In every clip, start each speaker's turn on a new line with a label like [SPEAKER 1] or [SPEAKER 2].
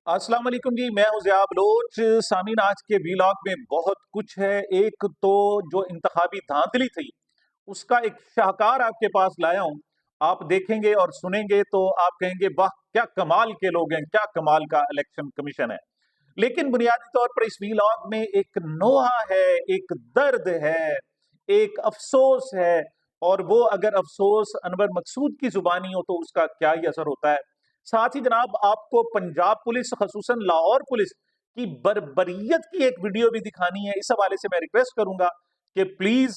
[SPEAKER 1] अस्सलाम वालेकुम जी, मैं हूं ज़िया बलोच। सामीन, आज के वीलॉग में बहुत कुछ है। एक तो जो इंतखाबी धांधली थी, उसका एक शाहकार आपके पास लाया हूं। आप देखेंगे और सुनेंगे तो आप कहेंगे वाह, क्या कमाल के लोग हैं, क्या कमाल का इलेक्शन कमीशन है। लेकिन बुनियादी तौर पर इस वीलॉग में एक नोहा है, एक दर्द है, एक अफसोस है। और वो अगर अफसोस अनवर मकसूद की जुबानी हो तो उसका क्या ही असर होता है। साथ ही जनाब, आपको पंजाब पुलिस, खसूसन लाहौर पुलिस की बर्बरियत की एक वीडियो भी दिखानी है। इस हवाले से मैं रिक्वेस्ट करूंगा कि प्लीज,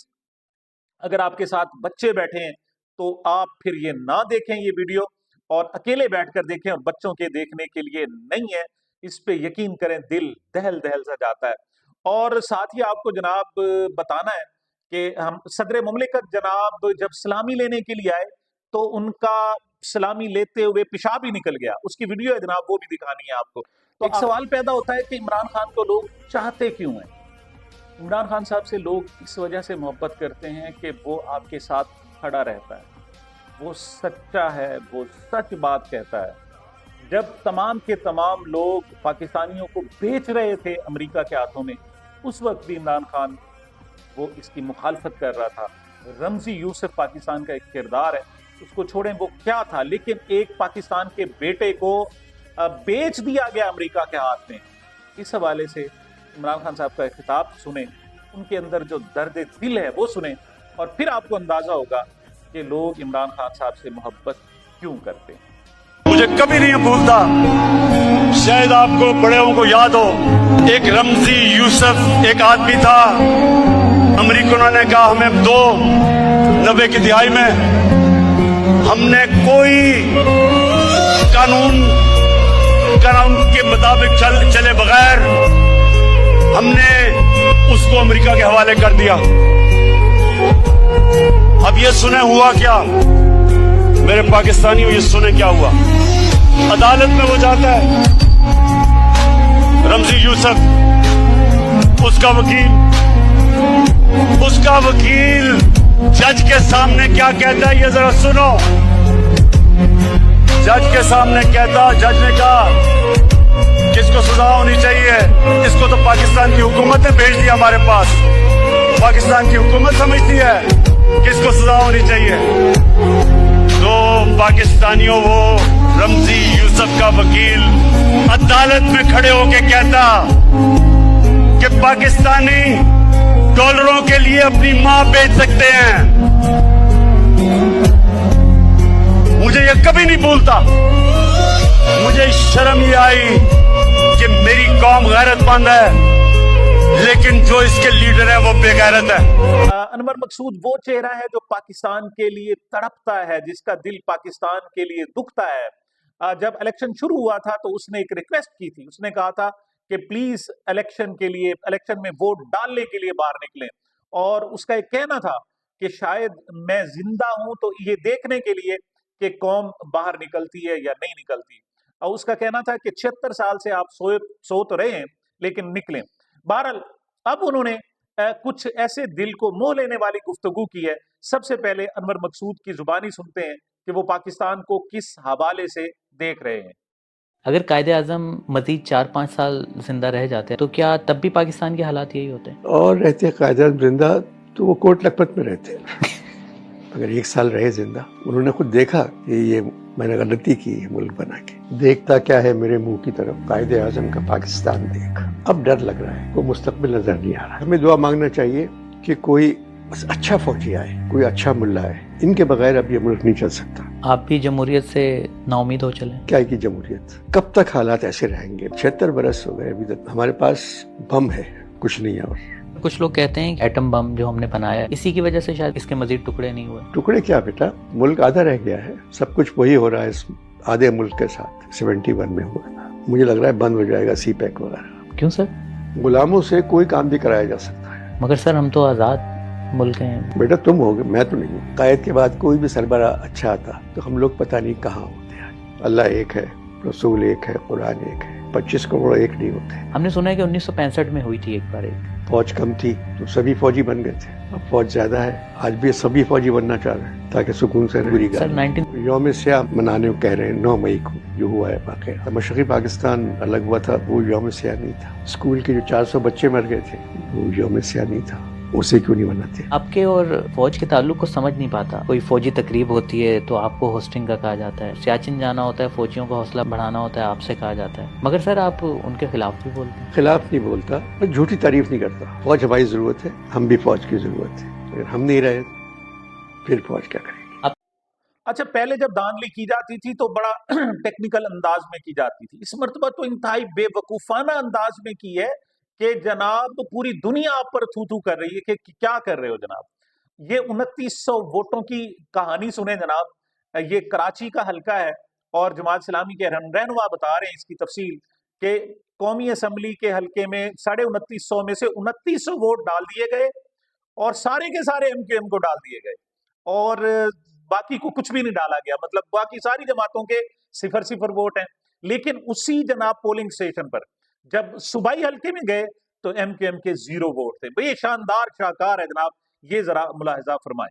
[SPEAKER 1] अगर आपके साथ बच्चे बैठे हैं तो आप फिर ये ना देखें ये वीडियो, और अकेले बैठकर देखें, और बच्चों के देखने के लिए नहीं है। इस पे यकीन करें, दिल दहल दहल सा जाता है। और साथ ही आपको जनाब बताना है कि हम सदर मुमलिकत जनाब जब सलामी लेने के लिए आए तो उनका सलामी लेते हुए पेशाब ही निकल गया। उसकी वीडियो है जनाब, वो भी दिखानी है आपको। तो एक सवाल पैदा होता है कि इमरान खान को लोग चाहते क्यों हैं। इमरान खान साहब से लोग इस वजह से मोहब्बत करते हैं कि वो आपके साथ खड़ा रहता है, वो सच्चा है, वो सच बात कहता है। जब तमाम के तमाम लोग पाकिस्तानियों को बेच रहे थे अमेरिका के हाथों में, उस वक्त भी इमरान खान वो इसकी मुखालफत कर रहा था। रमजी यूसुफ पाकिस्तान का एक किरदार है, उसको छोड़ें वो क्या था, लेकिन एक पाकिस्तान के बेटे को बेच दिया गया अमेरिका के हाथ में। इस हवाले से इमरान खान साहब का खिताब सुने, उनके अंदर जो दर्द दिल है वो सुने, और फिर आपको अंदाजा होगा कि लोग इमरान खान साहब से मोहब्बत क्यों करते हैं।
[SPEAKER 2] मुझे कभी नहीं भूलता, शायद आपको बड़ेों को याद हो, एक रमजी यूसुफ एक आदमी था। अमेरिकनों ने कहा हमें दो, 90 की दिहाई में हमने कोई कानून के मुताबिक चले बगैर हमने उसको अमेरिका के हवाले कर दिया। अब ये सुने हुआ क्या, मेरे पाकिस्तानियों, ये सुने क्या हुआ। अदालत में वो जाता है, रमजी यूसुफ, उसका वकील जज के सामने क्या कहता है, ये जरा सुनो। जज के सामने कहता, जज ने कहा किसको सजा होनी चाहिए, इसको तो पाकिस्तान की हुकूमत ने भेज दिया हमारे पास, पाकिस्तान की हुकूमत समझती है किसको सजा होनी चाहिए। तो पाकिस्तानियों, वो रमजी यूसुफ का वकील अदालत में खड़े होके कहता कि पाकिस्तानी डॉलरों के लिए अपनी मां बेच सकते हैं। मुझे ये कभी नहीं भूलता, मुझे शर्म ये आई कि मेरी कौम गैरतमंद है, लेकिन जो इसके लीडर है वो बेगैरत है।
[SPEAKER 1] अनवर मकसूद वो चेहरा है जो पाकिस्तान के लिए तड़पता है, जिसका दिल पाकिस्तान के लिए दुखता है। जब इलेक्शन शुरू हुआ था तो उसने एक रिक्वेस्ट की थी, उसने कहा था कि प्लीज इलेक्शन में वोट डालने के लिए बाहर निकलें। और उसका एक कहना था कि शायद मैं जिंदा हूं तो ये देखने के लिए कि कौम बाहर निकलती है या नहीं निकलती। और उसका कहना था कि 76 साल से आप सो तो रहे हैं, लेकिन निकलें। बहरहाल, अब उन्होंने कुछ ऐसे दिल को मोह लेने वाली गुफ्तगू की है। सबसे पहले अनवर मकसूद की जुबानी सुनते हैं कि वो पाकिस्तान को किस हवाले से देख रहे हैं।
[SPEAKER 3] अगर कायदे आज़म मजीद 4-5 साल जिंदा रह जाते हैं तो क्या तब भी पाकिस्तान के हालात यही होते हैं?
[SPEAKER 4] और रहते कायदे आज़म जिंदा तो वो कोट लखपत में रहते अगर 1 साल रहे जिंदा, उन्होंने खुद देखा कि ये मैंने गलती की है मुल्क बना के। देखता क्या है मेरे मुंह की तरफ, कायदे आज़म का पाकिस्तान देख। अब डर लग रहा है, कोई मुस्तकबिल नजर नहीं आ रहा। हमें दुआ मांगना चाहिए कि कोई बस अच्छा फौजी आए, कोई अच्छा मुल्ला आए। इनके बगैर अब ये मुल्क नहीं चल सकता।
[SPEAKER 3] आप भी जमहूरियत से नाउमीद हो चले?
[SPEAKER 4] क्या की जमहूरियत, कब तक हालात ऐसे रहेंगे? 76 बरस हो गए, अभी तक हमारे पास बम है, कुछ नहीं है। और
[SPEAKER 3] कुछ लोग कहते हैं एटम बम जो हमने बनाया इसी की वजह से शायद इसके मजीद टुकड़े नहीं हुए।
[SPEAKER 4] टुकड़े क्या बेटा, मुल्क आधा रह गया है। सब कुछ वही हो रहा है इस आधे मुल्क के साथ। 71 में हुआ था, मुझे लग रहा है बंद हो जाएगा सीपैक वगैरह।
[SPEAKER 3] क्यों सर?
[SPEAKER 4] गुलामों से कोई काम भी कराया जा सकता है।
[SPEAKER 3] मगर सर हम तो आजाद मुल्क हैं।
[SPEAKER 4] बेटा तुम हो, मैं तो नहीं हूँ। कायद के बाद कोई भी सरबरा अच्छा आता तो हम लोग पता नहीं कहाँ होते हैं। अल्लाह एक है, रसूल एक है, कुरान एक है। 25 करोड़ एक नहीं होते।
[SPEAKER 3] हमने सुना है कि 1965 में हुई थी एक बार एक।
[SPEAKER 4] फौज कम थी तो सभी फौजी बन गए थे, अब फौज ज्यादा है, आज भी सभी फौजी बनना चाह रहे हैं ताकि सुकून से पूरी
[SPEAKER 3] सर 19
[SPEAKER 4] यौम स्याह मनाने को कह रहे हैं 9 मई को जो हुआ है वाकया। मशरक़ी पाकिस्तान अलग हुआ था, वो यौम स्याह नहीं था। स्कूल के जो 400 बच्चे मर गए थे वो यौम स्याह नहीं था, उसे क्यों नहीं मनाते?
[SPEAKER 3] आपके और फौज के ताल्लुक को समझ नहीं पाता। कोई फौजी तकरीब होती है तो आपको होस्टिंग का कहा जाता है, सियाचिन जाना होता है, फौजियों का हौसला बढ़ाना होता है, आपसे कहा जाता है, मगर सर आप उनके खिलाफ भी बोलते हैं।
[SPEAKER 4] खिलाफ नहीं बोलता, मैं झूठी तारीफ नहीं करता। फौज हमारी जरूरत है, हम भी फौज की जरूरत है। अगर हम नहीं रहे फिर फौज क्या करेगी?
[SPEAKER 1] अच्छा, पहले जब धांधली की जाती थी तो बड़ा टेक्निकल अंदाज में की जाती थी, इस मर्तबा तो इंतहाई बेवकूफाना अंदाज में की है कि जनाब पूरी दुनिया आप पर थू थू कर रही है कि क्या कर रहे हो जनाब। ये 2900 वोटों की कहानी सुने जनाब, ये कराची का हलका है और जमात इस्लामी के रहनुमा बता रहे हैं इसकी तफसील कि कौमी असम्बली के हलके में 2950 में से 2900 वोट डाल दिए गए और सारे के सारे MKM को डाल दिए गए और बाकी को कुछ भी नहीं डाला गया। मतलब बाकी सारी जमातों के 0 वोट हैं। लेकिन उसी जनाब पोलिंग स्टेशन पर जब सूबाई हल्के में गए तो MKM के 0 वोट थे। भाई ये शानदार शाहकार है जनाब, ये जरा मुलाहिजा फरमाएं।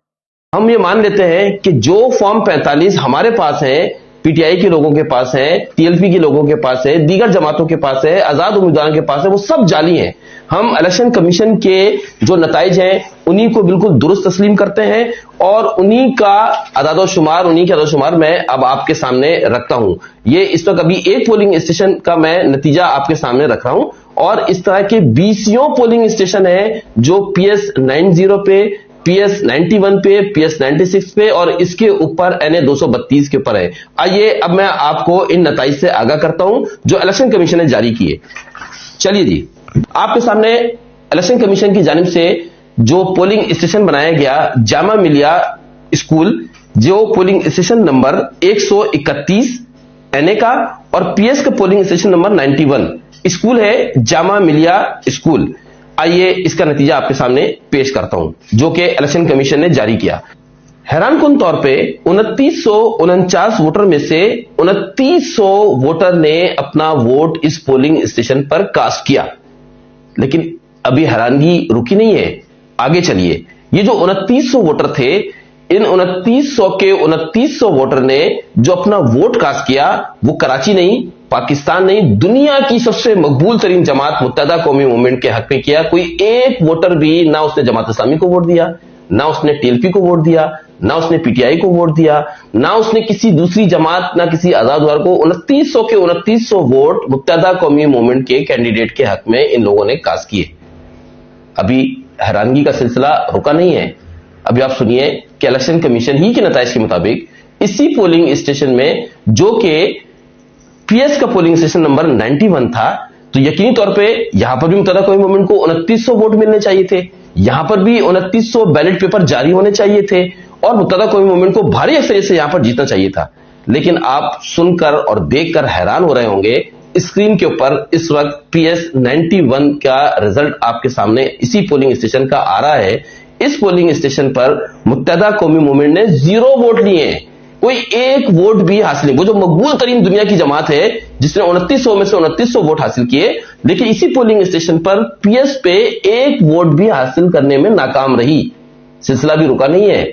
[SPEAKER 5] हम ये मान लेते हैं कि जो फॉर्म 45 हमारे पास है, पीटीआई के लोगों के पास है, टीएलपी के लोगों के पास है, दीगर जमातों के पास है, आजाद उम्मीदवारों के पास है, वो सब जाली हैं। हम इलेक्शन कमीशन के जो नताइज हैं उन्हीं को बिल्कुल दुरुस्त तस्लीम करते हैं और उन्हीं का अदाद-ओ-शुमार मैं अब आपके सामने रखता हूं। ये इस वक्त अभी एक पोलिंग स्टेशन का मैं नतीजा आपके सामने रख रहा हूं और इस तरह के 20 पोलिंग स्टेशन है जो PS 90 पे, PS 91 पे, PS 96 पे और इसके ऊपर NA 232 के ऊपर है। आइए अब मैं आपको इन नताइज से आगाह करता हूं जो इलेक्शन कमीशन ने जारी किए। चलिए जी, आपके सामने इलेक्शन कमीशन की जानिब से जो पोलिंग स्टेशन बनाया गया जामा मिलिया स्कूल, जो पोलिंग स्टेशन नंबर 131 NA का और PS का पोलिंग स्टेशन नंबर 91 स्कूल है जामा मिलिया स्कूल। आइए इसका नतीजा आपके सामने पेश करता हूं जो कि इलेक्शन कमीशन ने जारी किया। हैरानकुन तौर पे 2949 वोटर में से 2900 वोटर ने अपना वोट इस पोलिंग स्टेशन पर कास्ट किया। लेकिन अभी हैरानगी रुकी नहीं है, आगे चलिए। ये जो 2900 वोटर थे, इन 2900 के 2900 वोटर ने जो अपना वोट कास्ट किया वो कराची नहीं, पाकिस्तान नहीं, दुनिया की सबसे मकबूल तरीन जमात मुत्तहदा कौमी मूवमेंट के हक में किया। कोई एक वोटर भी ना उसने जमात इस्लामी को वोट दिया, ना उसने टीएलपी को वोट दिया, ना उसने पीटीआई को वोट दिया, ना उसने किसी दूसरी जमात, ना किसी आजाद उम्मीदवार को। 2900 के 2900 वोट मुत्तहदा कौमी मूवमेंट के कैंडिडेट के हक में इन लोगों ने कास्ट किए। अभी हैरानगी का सिलसिला रुका नहीं है। अभी आप सुनिए कि इलेक्शन कमीशन ही के नताइज के मुताबिक इसी पोलिंग स्टेशन में जो कि PS का पोलिंग स्टेशन नंबर 91 था, तो यकीनी तौर पे यहां पर भी मुत्तहदा कौमी मूवमेंट को 2900 वोट मिलने चाहिए थे, यहां पर भी 2900 बैलेट पेपर जारी होने चाहिए थे और मुत्तहदा कौमी मूवमेंट को भारी अक्सरियत से यहां पर जीतना चाहिए था। लेकिन आप सुनकर और देखकर हैरान हो रहे होंगे, स्क्रीन के ऊपर इस वक्त PS 91 का रिजल्ट आपके सामने इसी पोलिंग स्टेशन का आ रहा है। इस पोलिंग स्टेशन पर मुत्तहदा कौमी मूवमेंट ने 0 वोट लिए हैं, कोई एक वोट भी हासिल नहीं। वो जो मकबूल तरीन दुनिया की जमात है जिसने 2900 में से 2900 वोट हासिल किए, लेकिन इसी पोलिंग स्टेशन पर PS पे एक वोट भी हासिल करने में नाकाम रही। सिलसिला भी रुका नहीं है।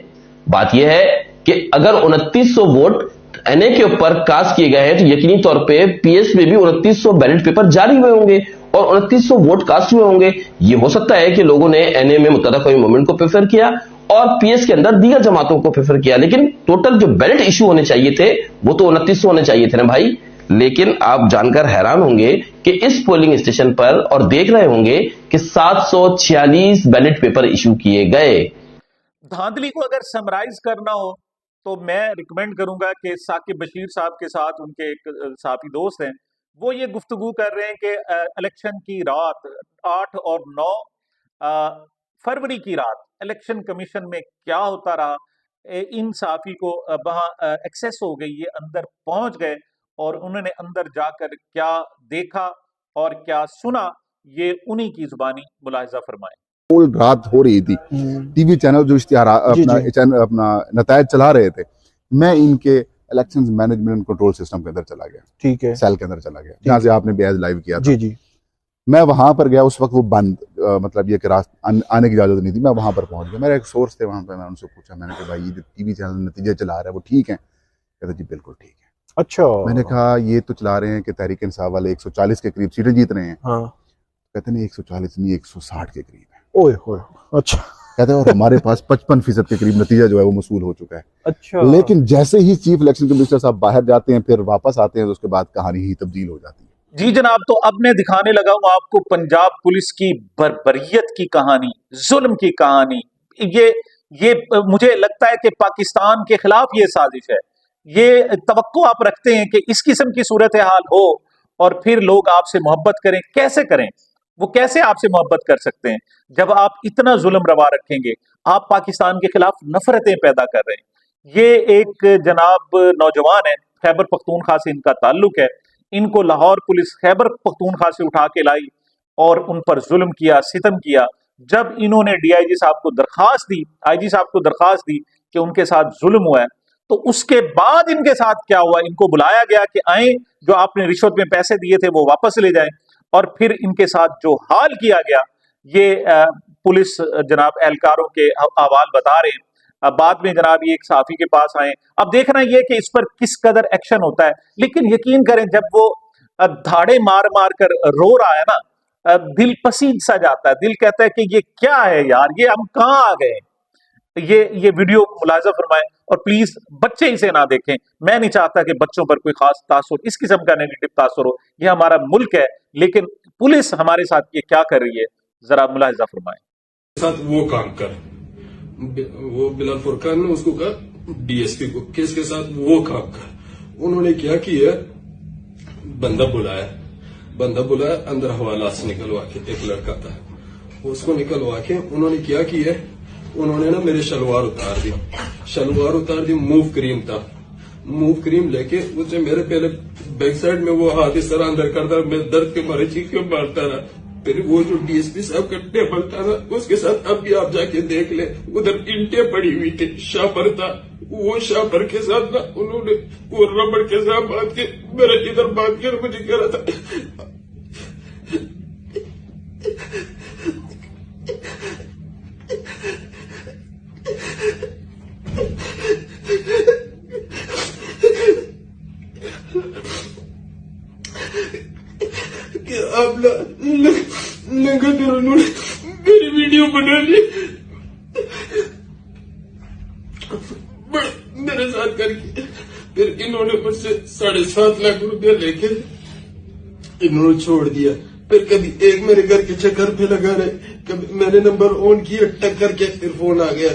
[SPEAKER 5] बात यह है कि अगर 2900 वोट NA के ऊपर कास्ट किए गए हैं तो यकीनी तौर पे PS में भी 2900 बैलेट पेपर जारी हुए होंगे और 2900 वोट कास्ट हुए होंगे। ये हो सकता है कि लोगों ने NA में मुत्तहदा कौमी मूवमेंट को प्रेफर किया और PS के अंदर दीगर जमातों को प्रेफर किया, लेकिन टोटल जो बैलेट इशू होने चाहिए थे वो तो 2900 होने चाहिए थे ना भाई। लेकिन आप जानकर हैरान होंगे कि इस पोलिंग स्टेशन पर और देख रहे होंगे कि 746 बैलेट पेपर इशू किए गए।
[SPEAKER 1] धांधली को अगर समराइज करना हो तो मैं रिकमेंड करूंगा कि साकिब बशीर साहब के साथ उनके एक साथी दोस्त हैं, वो ये गुफ्तगू कर रहे हैं कि इलेक्शन की रात 8 और 9 फरवरी की रात इलेक्शन कमीशन में क्या होता रहा, इन साफी को वहां एक्सेस हो गई, ये अंदर पहुंच गए और उन्होंने अंदर जाकर क्या देखा और क्या सुना, ये उन्हीं की जुबानी मुलाहिजा फरमाएं।
[SPEAKER 6] पोल रात हो रही थी, टीवी चैनल जो इश्तिहार अपना नतायज चला रहे थे, मैं इनके election management and control system के अंदर चला गया,
[SPEAKER 7] ठीक है,
[SPEAKER 6] सेल के अंदर चला गया, जहाँ से आपने बेहद लाइव किया था।
[SPEAKER 7] जी जी,
[SPEAKER 6] मैं वहां पर गया, उस वक्त वो बंद, मतलब ये कि आने की इजाजत नहीं थी। मैं वहां पर पहुंच गया, मेरा एक सोर्स थे वहां पर, मैं उनसे पूछा, मैंने कहा भाई ये जो टीवी चैनल नतीजे चला रहा है वो ठीक है? कहते जी बिल्कुल ठीक है।
[SPEAKER 7] अच्छा,
[SPEAKER 6] मैंने कहा ये तो चला रहे हैं कि तहरीक इंसाफ वाले 140 के करीब सीटें जीत रहे हैं।
[SPEAKER 7] हाँ,
[SPEAKER 6] कहते नहीं 140 नहीं 160 के करीब है।
[SPEAKER 7] ओए होए, अच्छा
[SPEAKER 6] कहते हैं और हमारे पास 55% के करीब नतीजा जो है वो मसूल हो चुका है।
[SPEAKER 7] अच्छा,
[SPEAKER 6] लेकिन जैसे ही चीफ इलेक्शन कमिश्नर साहब बाहर जाते हैं फिर वापस आते हैं तो उसके बाद कहानी ही तब्दील हो जाती है।
[SPEAKER 1] जी जनाब, तो अब मैं दिखाने लगा हूं आपको पंजाब पुलिस की बर्बरियत की कहानी, जुल्म की कहानी। ये मुझे लगता है कि पाकिस्तान के खिलाफ ये साजिश है। ये तवक्को आप रखते हैं कि इस किस्म की सूरत हाल हो और फिर लोग आपसे मोहब्बत करें। कैसे करें? वो कैसे आपसे मोहब्बत कर सकते हैं जब आप इतना जुल्म रवा रखेंगे? आप पाकिस्तान के खिलाफ नफरतें पैदा कर रहे हैं। ये एक जनाब नौजवान है, खैबर पख्तूनख्वा से इनका ताल्लुक है। इनको लाहौर पुलिस खैबर पख्तूनख्वा से उठा के लाई और उन पर जुल्म किया, सितम किया। जब इन्होंने डीआईजी साहब को दरखास्त दी, आईजी साहब को दरखास्त दी कि उनके साथ जुल्म हुआ है, तो उसके बाद इनके साथ क्या हुआ? इनको बुलाया गया कि आए, जो आपने रिश्वत में पैसे दिए थे वो वापस ले जाएं। और फिर इनके साथ जो हाल किया गया, ये पुलिस जनाब एहलकारों के अहवाल बता रहे हैं। अब बाद में जनाब ये एक साफी के पास आए। अब देखना ये कि इस पर किस कदर एक्शन होता है। लेकिन यकीन करें, जब वो धाड़े मार मार कर रो रहा है ना, दिल पसीज सा जाता है। दिल कहता है कि ये क्या है यार, ये हम कहाँ आ गए। ये वीडियो मुलाजा फरमाएं और प्लीज बच्चे इसे ना देखें। मैं नहीं चाहता कि बच्चों पर कोई खास तासुर, इस किस्म का नेगेटिव तासुर हो। ये हमारा मुल्क है, लेकिन पुलिस हमारे साथ ये क्या कर रही है, जरा मुलाजा फरमाएं।
[SPEAKER 8] साथ वो काम कर, वो बिलाल फुरकान ने उसको कहा डीएसपी को, किसके साथ वो काम कर। उन्होंने क्या किया, बंदा बुलाया अंदर हवाला से निकलवा के, एक लड़का था उसको निकलवा के उन्होंने क्या किया, उन्होंने ना मेरे शलवार उतार दी। मूव क्रीम था, मूव क्रीम लेके उसे मेरे पहले बैक साइड में वो हाथ इस तरह अंदर करता, मैं दर्द के मारे चीख के मारता रहा। फिर वो जो डीएसपी साहब का टेबल था ना, उसके साथ अब भी आप जाके देख ले, उधर ईंटें पड़ी हुई थी, शापर था। वो शापर के साथ ना उन्होंने वो रबड़ के साथ बांध के मेरे इधर बांध के मुझे कह रहा था कि आप लगातार उन्होंने मेरी वीडियो बना ली मेरे साथ करके। फिर इन्होंने मुझसे 7.5 लाख रुपया लेके इन्होंने छोड़ दिया। फिर कभी एक मेरे घर के चक्कर पे लगा रहे, कभी मैंने नंबर ऑन किया, टक्कर के फिर फोन आ गया,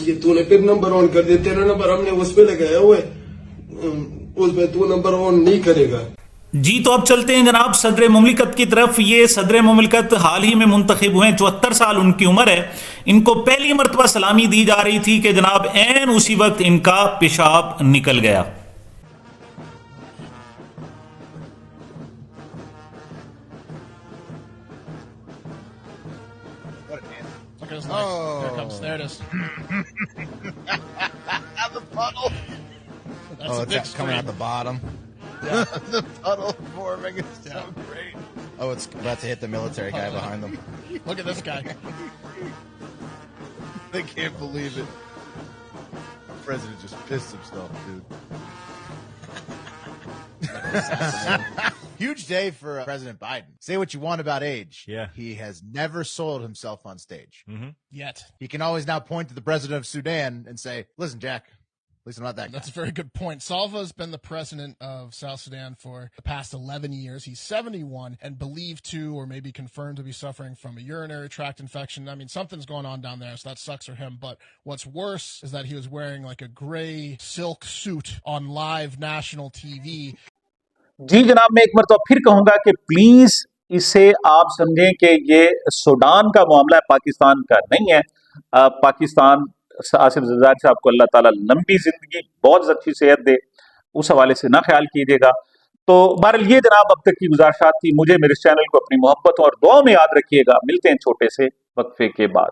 [SPEAKER 8] ये तूने फिर नंबर ऑन कर दिया, तेरा नंबर हमने उसमें लगाया हुआ है, उसमें तू नंबर ऑन नहीं करेगा।
[SPEAKER 1] जी तो अब चलते हैं जनाब सदर मुमलिकत की तरफ। ये सदर मुमलिकत हाल ही में मुंतखब हुए, 74 साल उनकी उम्र है। इनको पहली मरतबा सलामी दी जा रही थी कि जनाब ऐन उसी वक्त इनका पेशाब निकल गया।
[SPEAKER 9] Oh, it's coming out the bottom. Yeah. The puddle forming is so great. Oh, it's about to hit the military guy behind them. Look at this guy. They can't believe it. The president just pissed himself, dude. Huge day for President Biden. Say what you want about age.
[SPEAKER 10] Yeah.
[SPEAKER 9] He has never soiled himself on stage.
[SPEAKER 10] Mm-hmm.
[SPEAKER 9] Yet. He can always now point to the president of Sudan and say, listen, Jack, at least I'm not that guy.
[SPEAKER 11] That's a very good point. Salva's been the president of South Sudan for the past 11 years. He's 71 and believed to, or maybe confirmed to be suffering from a urinary tract infection. I mean, something's going on down there, so that sucks for him. But what's worse is that he was wearing like a gray silk suit on live national TV.
[SPEAKER 1] जी जनाब, मैं एक मरतबा फिर कहूंगा कि please इसे आप समझें कि ये सूडान का मामला है, पाकिस्तान का नहीं है। पाकिस्तान आसिफ ज़रदारी साहब को अल्लाह ताला लंबी जिंदगी, बहुत अच्छी सेहत दे, उस हवाले से ना ख्याल कीजिएगा। तो बहरहाल ये जनाब अब तक की गुजारिशात थी। मुझे मेरे चैनल को अपनी मोहब्बत और दुआ में याद रखिएगा। मिलते हैं छोटे से वक्फे के बाद।